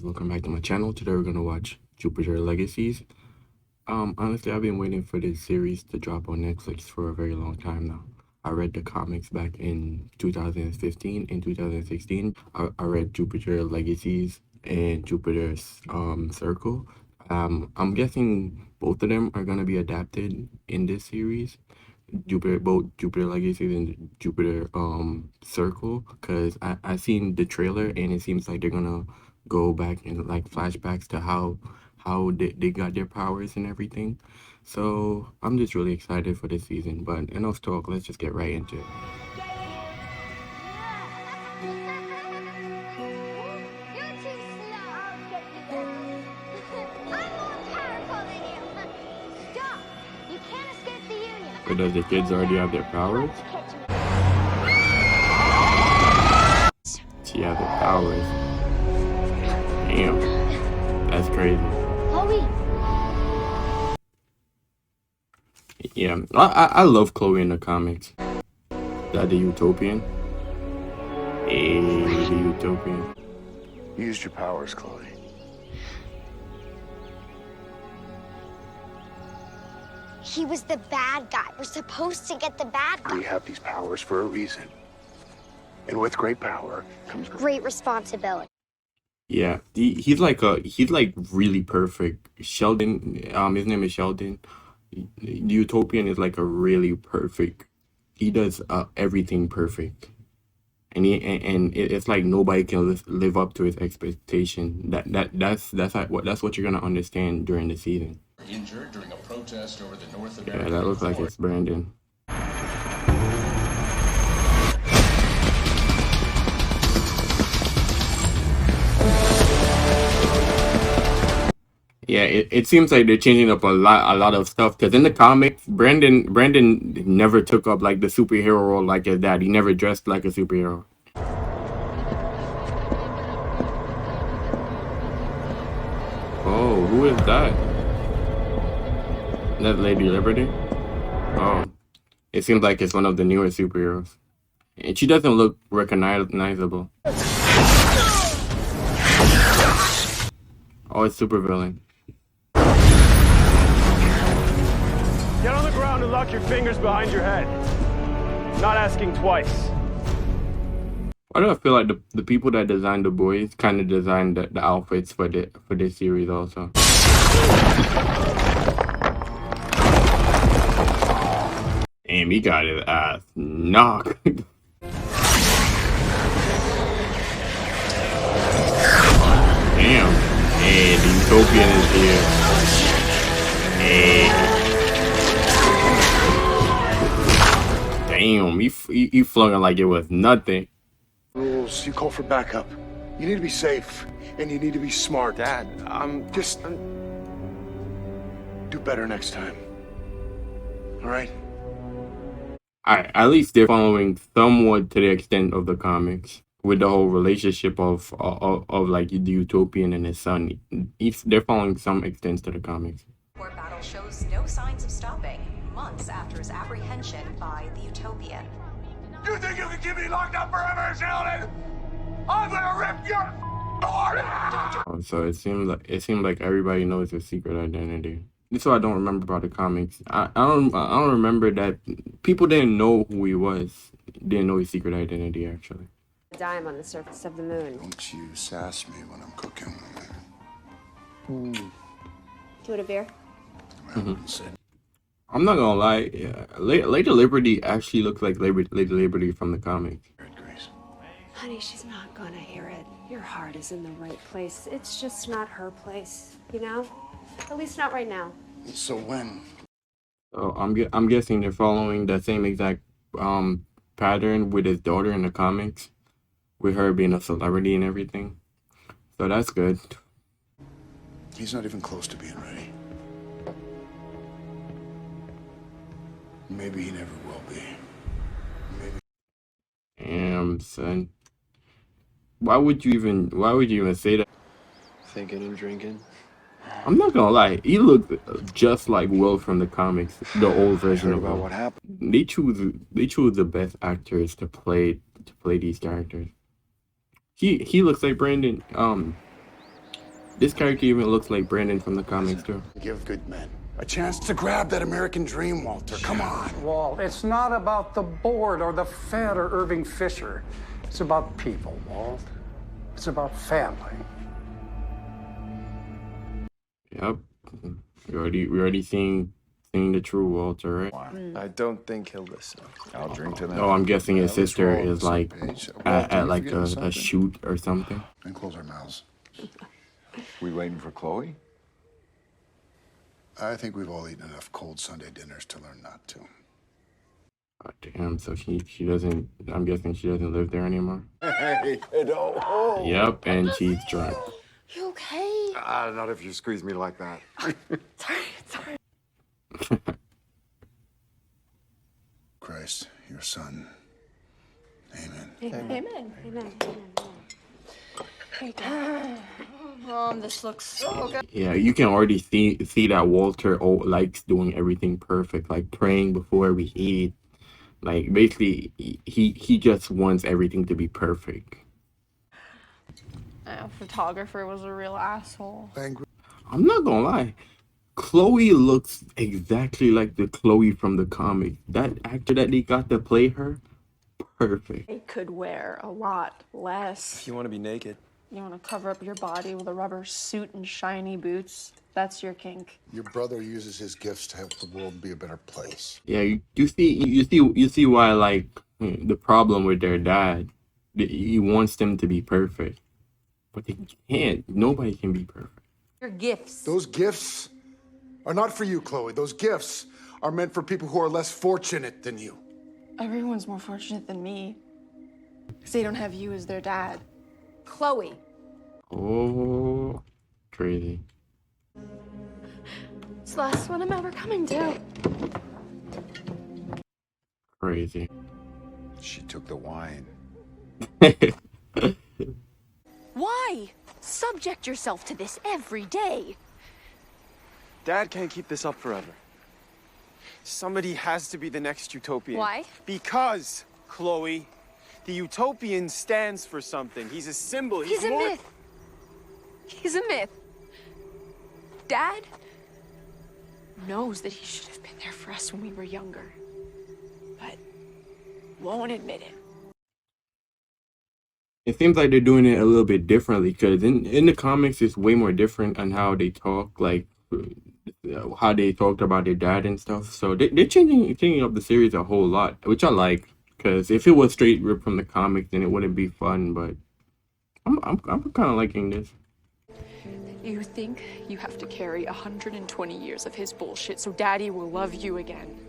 welcome back to my channel. Today we're gonna watch Jupiter Legacies. Honestly, I've been waiting for this series to drop on Netflix for a very long time now. I read the comics back in 2015 and 2016. I read Jupiter Legacies and Jupiter's Circle. I'm guessing both of them are gonna be adapted in this series. Both Jupiter Legacies and Jupiter Circle, because I seen the trailer and it seems like they're gonna go back and like flashbacks to how they got their powers and everything. So I'm just really excited for this season. But enough talk, let's just get right into it. You're too slow. I'll get you there. I'm more powerful than you. Stop! You can't escape the Union. So does the kids already have their powers? She has their powers. Damn, that's crazy. Chloe. Yeah, I love Chloe in the comics. That the Utopian. Hey, the Utopian. You used your powers, Chloe. He was the bad guy. We're supposed to get the bad We guy. have these powers for a reason. And with great power comes Great responsibility. Yeah, he's like really perfect. Sheldon, his name is Sheldon. The Utopian is like a really perfect. He does everything perfect, and it's like nobody can live up to his expectation. That's what you're gonna understand during the season. Injured during a protest over the North Yeah, American that looks like it's Brandon. Yeah, it seems like they're changing up a lot of stuff, because in the comics, Brandon never took up like the superhero role like his dad. He never dressed like a superhero. Oh, who is that? That Lady Liberty? Oh, it seems like it's one of the newer superheroes. And she doesn't look recognizable. Oh, it's supervillain. Get on the ground and lock your fingers behind your head. Not asking twice. Why do I feel like the people that designed the boys kind of designed the outfits for this series also? Damn, he got his ass knocked. Damn. Hey, the Utopian is here. Hey. Damn, he flung it like it was nothing. rules. You call for backup. You need to be safe, and you need to be smart. Dad, Do better next time. All right? Alright, at least they're following somewhat to the extent of the comics with the whole relationship of like the Utopian and his son. They're following some extent to the comics. War battle shows no signs of stopping, months after his apprehension by the Utopian. You think you can keep me locked up forever, Sheldon? I'm gonna rip your heart out! Oh, so it seemed like everybody knows his secret identity. This is what I don't remember about the comics. I don't remember that people didn't know who he was. Didn't know his secret identity actually. Dime on the surface of the moon. Don't you sass me when I'm cooking. Do you want a beer? I'm not gonna lie, yeah, Lady Liberty actually looks like Lady Liberty from the comics. Grace. Honey, she's not gonna hear it. Your heart is in the right place. It's just not her place, you know? At least not right now. So when? So I'm guessing they're following the same exact pattern with his daughter in the comics, with her being a celebrity and everything. So that's good. He's not even close to being ready. Maybe he never will be. Maybe. Damn, son. Why would you even say that? Thinking and drinking. I'm not gonna lie, he looked just like Will from the comics, the old version Heard of about Will. what happened. They choose the best actors to play these characters. He looks like Brandon. This character even looks like Brandon from the comics too. Give good men a chance to grab that American dream, Walter. Come on. Walt, it's not about the board or the Fed or Irving Fisher. It's about people, Walt. It's about family. Yep. We already seeing the true Walter, right? I don't think he'll listen. I'll drink to that. Oh, I'm guessing his At least we're sister all on is the same like page. at Walter, you like forgetting a something? shoot or something. And close our mouths. We waiting for Chloe? I think we've all eaten enough cold Sunday dinners to learn not to. Oh, damn, so she doesn't. I'm guessing she doesn't live there anymore. Hey, no. Yep, and she's drunk. You okay? Not if you squeeze me like that. Sorry. Christ, your son. Amen. Amen. Amen. Mom, this looks so good. Yeah, you can already see that Walter likes doing everything perfect, like praying before we eat. Like basically, he just wants everything to be perfect. Photographer was a real asshole. I'm not gonna lie, Chloe looks exactly like the Chloe from the comic. That actor that they got to play her, perfect. They could wear a lot less. If you want to be naked. You want to cover up your body with a rubber suit and shiny boots. That's your kink. Your brother uses his gifts to help the world be a better place. Yeah, you see why like the problem with their dad. He wants them to be perfect, but they can't. Nobody can be perfect. Your gifts. Those gifts are not for you, Chloe. Those gifts are meant for people who are less fortunate than you. Everyone's more fortunate than me. Because they don't have you as their dad. Chloe. Oh, crazy. It's the last one I'm ever coming to. Crazy. She took the wine. Why? Subject yourself to this every day. Dad can't keep this up forever. Somebody has to be the next utopian. Why? Because, Chloe, the utopian stands for something. He's a symbol. He's a more... myth. He's a myth. Dad Knows that he should have been there for us when we were younger. But won't admit it. It seems like they're doing it a little bit differently because in the comics it's way more different on how they talk, like how they talked about their dad and stuff. So they're changing up the series a whole lot, which I like. Because if it was straight ripped from the comics, then it wouldn't be fun. But I'm kind of liking this. You think you have to carry 120 years of his bullshit so Daddy will love you again.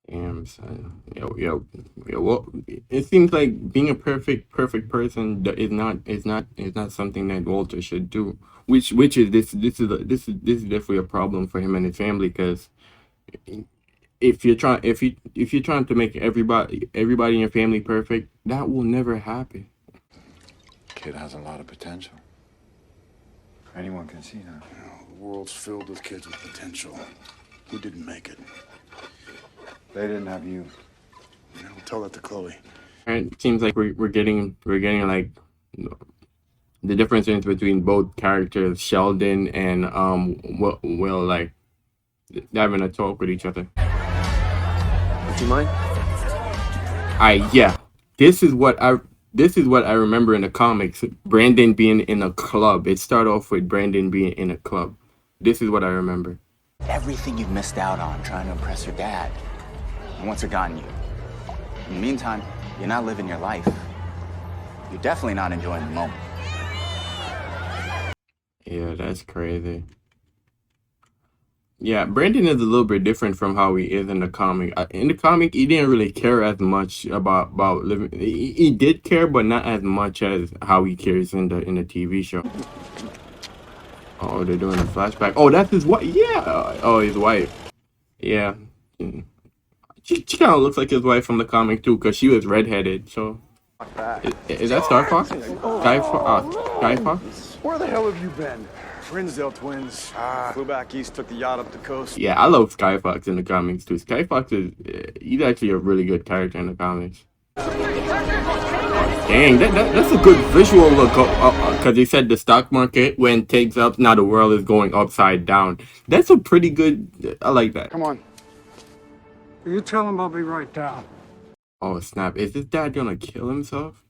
Damn, son. Yo. Well, it seems like being a perfect person is not something that Walter should do. Which is this is definitely a problem for him and his family. Because if you're trying to make everybody in your family perfect, that will never happen. Kid has a lot of potential. Anyone can see that. The world's filled with kids with potential. Who didn't make it? They didn't have you. Tell that to Chloe. And it seems like we're getting like the differences between both characters, Sheldon and Will, like having a talk with each other. Would you mind? Yeah. This is what I remember in the comics. Brandon being in a club. It started off with Brandon being in a club. This is what I remember. Everything you've missed out on trying to impress your dad. And what's forgotten you. In the meantime, you're not living your life. You're definitely not enjoying the moment. Yeah, that's crazy. Yeah, Brandon is a little bit different from how he is in the comic. In the comic, he didn't really care as much about living. He did care, but not as much as how he cares in the TV show. Oh, they're doing a flashback. Oh, that's his wife. Yeah. Oh, his wife. Yeah. She kind of looks like his wife from the comic too, because she was redheaded. So, is that Star Fox? Sky Fox? Where the hell have you been? Trinsdale twins. Flew back east, took the yacht up the coast. Yeah, I love Sky Fox in the comics too. Sky Fox he's actually a really good character in the comics. Dang, that's a good visual look. Because he said the stock market when takes up, now the world is going upside down. That's a pretty good. I like that. Come on. You tell him I'll be right down. Oh snap! Is his dad gonna kill himself?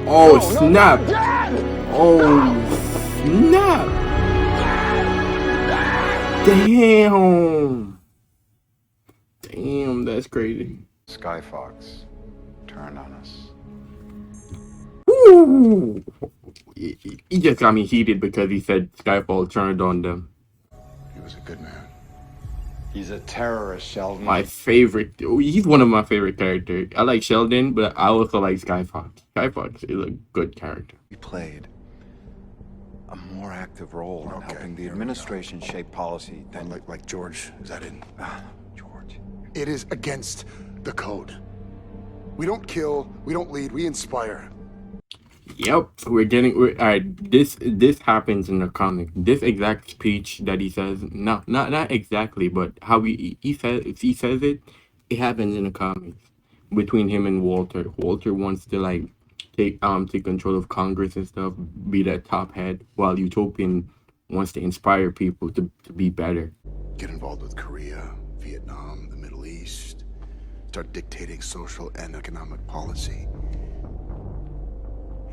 Oh snap! Oh snap! Damn! Damn, that's crazy. Skyfox turned on us. Woo! He just got me heated because he said Skyfall turned on them. He was a good man. He's a terrorist, Sheldon. My favorite. He's one of my favorite characters. I like Sheldon, but I also like Skyfox. Skyfox is a good character. He played a more active role in helping the administration shape policy than like George. Is that it? George. It is against the code. We don't kill, we don't lead, we inspire. Yep, all right. This happens in the comic. This exact speech that he says, not exactly, but how he says it. It happens in the comics between him and Walter. Walter wants to like take control of Congress and stuff, be that top head, while Utopian wants to inspire people to be better. Get involved with Korea, Vietnam, the Middle East. Start dictating social and economic policy.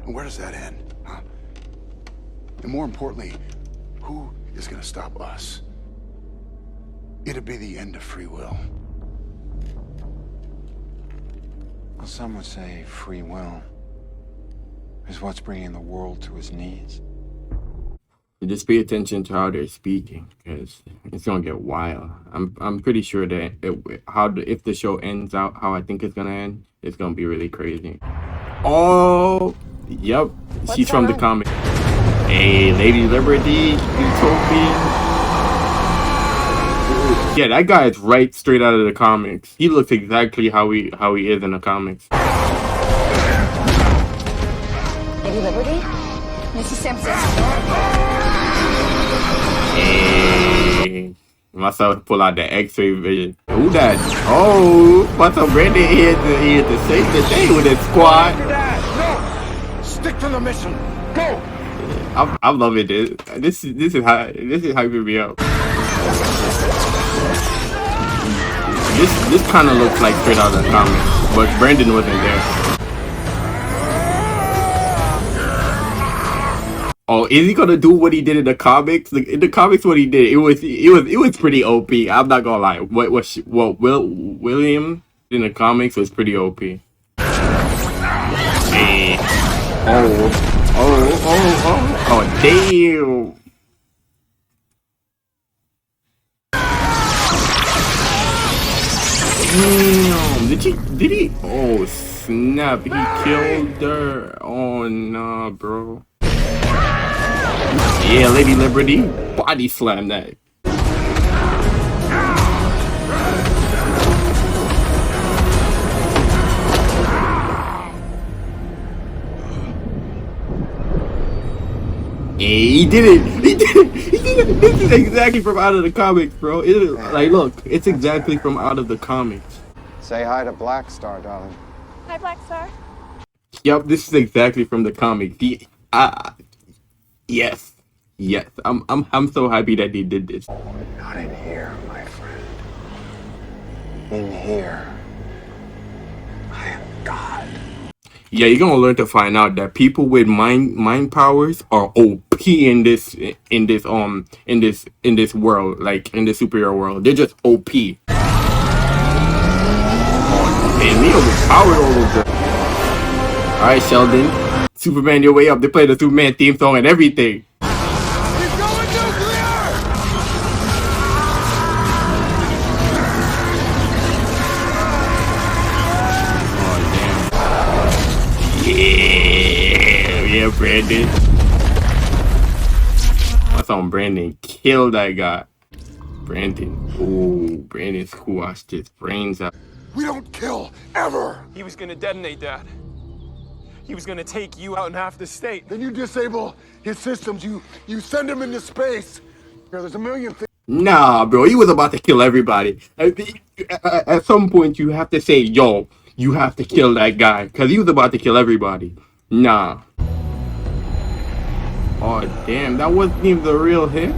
And where does that end, huh? And more importantly, who is gonna stop us? It'd be the end of free will. Well, some would say free will is what's bringing the world to its knees. Just pay attention to how they're speaking, because it's gonna get wild. I'm pretty sure that if the show ends out how I think it's gonna end, it's gonna be really crazy. Oh, yep, she's from the comic. Hey, Lady Liberty, Utopian. Yeah, that guy is right straight out of the comics. He looks exactly how he is in the comics. Lady Liberty? Mrs. Sampson. Hey, must have pull out the X-ray vision. Who that? Oh, what's up, Brandon? Here to save the day with his squad. No! Stick to the mission. Go! I'm loving this. This is hyping me up. This kind of looks like straight out of the comics, but Brandon wasn't there. Oh, is he gonna do what he did in the comics? Like, in the comics, what he did, it was pretty OP. I'm not gonna lie. William in the comics was pretty OP. Hey. Oh, damn. Damn. Did he? Oh, snap. He killed her. Oh, nah, bro. Yeah, Lady Liberty. Body slam that. Yeah, he did it. This is exactly from out of the comics, bro. Like, look, it's exactly from out of the comics. Say hi to Black Star, darling. Hi, Black Star. Yep, this is exactly from the comics. Yes. I'm so happy that they did this. Not in here, my friend. In here, I am God. Yeah, you're gonna learn to find out that people with mind powers are OP in this world, like in the superhero world. They're just OP. And they overpowered all of them. All right, Sheldon, Superman, your way up. They play the Superman theme song and everything. Yeah, Brandon. I saw Brandon kill that guy. Brandon. Ooh, Brandon squashed his brains out. We don't kill, ever! He was gonna detonate, Dad. He was gonna take you out in half the state. Then you disable his systems, you send him into space. There's a million things. Nah, bro, he was about to kill everybody. At some point, you have to say, yo, You have to kill that guy because he was about to kill everybody. Nah. Oh damn, that wasn't even the real hit.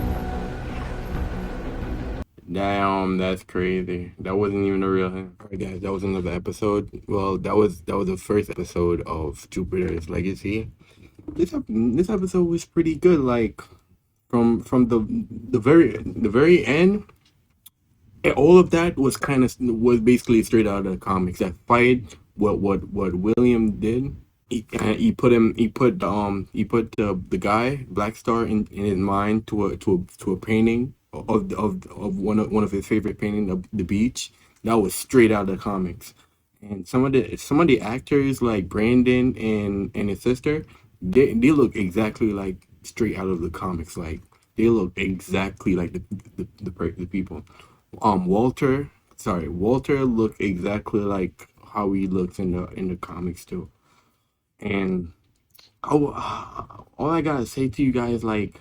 Damn, that's crazy. That wasn't even a real him. Alright guys, that was another episode. Well, that was the first episode of Jupiter's Legacy. This episode was pretty good. Like from the very end, all of that was basically straight out of the comics. That fight, what William did. He put the guy Black Star in his mind to a painting of one of his favorite painting of the beach. That was straight out of the comics. And some of the actors like Brandon and his sister, they look exactly like straight out of the comics. Like they look exactly like the people. Walter looked exactly like how he looks in the comics too. And all I gotta say to you guys, like,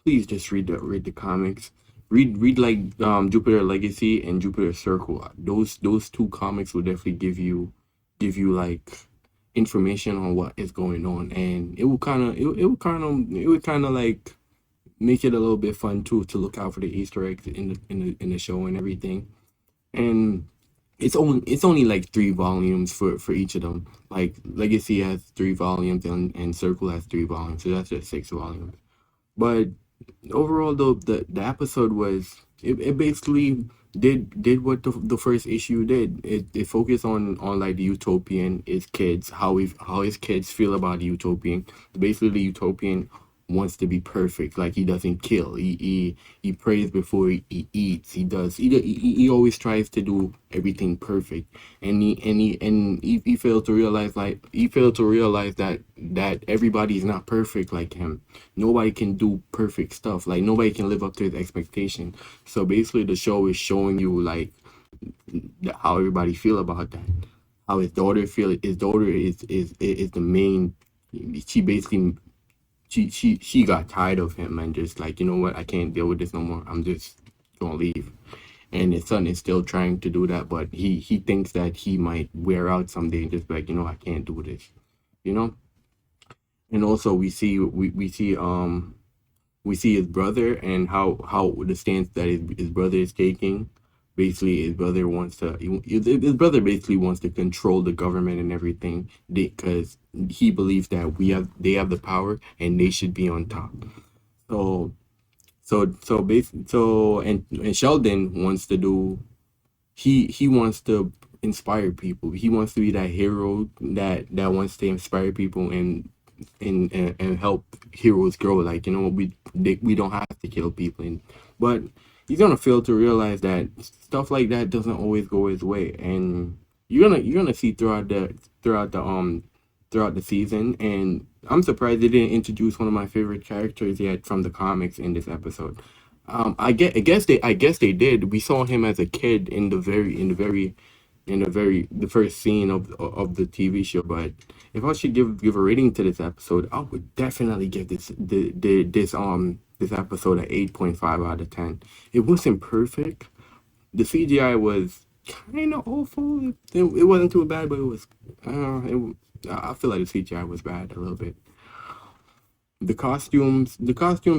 please just read the comics. Read like Jupiter Legacy and Jupiter Circle. Those two comics will definitely give you like information on what is going on, and it would kind of like make it a little bit fun too to look out for the Easter eggs in the show and everything. And it's only like 3 volumes for each of them. Like Legacy has 3 volumes and Circle has 3 volumes, so that's just 6 volumes. But overall, though, the episode it basically did what the first issue did. It focused on like the utopian, his kids, how his kids feel about the utopian. Basically, the utopian wants to be perfect. Like he doesn't kill. He prays before he eats. He always tries to do everything perfect. And he failed to realize, that everybody is not perfect like him. Nobody can do perfect stuff. Like nobody can live up to his expectation. So basically, the show is showing you like how everybody feel about that. How his daughter feel. His daughter is the main. She basically she got tired of him and just like, you know what, I can't deal with this no more. I'm just gonna leave. And his son is still trying to do that, but he thinks that he might wear out someday and just be like, I can't do this. You know? And also we see his brother and how the stance that his brother is taking. Basically, his brother basically wants to control the government and everything because he believes that they have the power and they should be on top. So and Sheldon wants to do. He wants to inspire people. He wants to be that hero that wants to inspire people and help heroes grow. Like, we don't have to kill people, but he's gonna fail to realize that stuff like that doesn't always go his way, and you're gonna see throughout the season. And I'm surprised they didn't introduce one of my favorite characters yet from the comics in this episode. I guess they did. We saw him as a kid in the first scene of the TV show. But if I should give a rating to this episode, I would definitely give this episode an 8.5 out of 10. It wasn't perfect. The CGI was kind of awful. It wasn't too bad, but it was. I feel like the CGI was bad a little bit. The costumes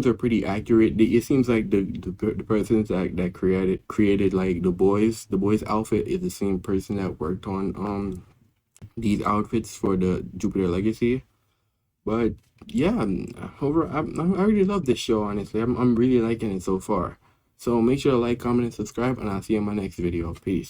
are pretty accurate. It seems like the persons that created like the boys outfit is the same person that worked on these outfits for the Jupiter Legacy. But yeah, I really love this show. Honestly, I'm really liking it so far. So make sure to like, comment, and subscribe, and I'll see you in my next video. Peace.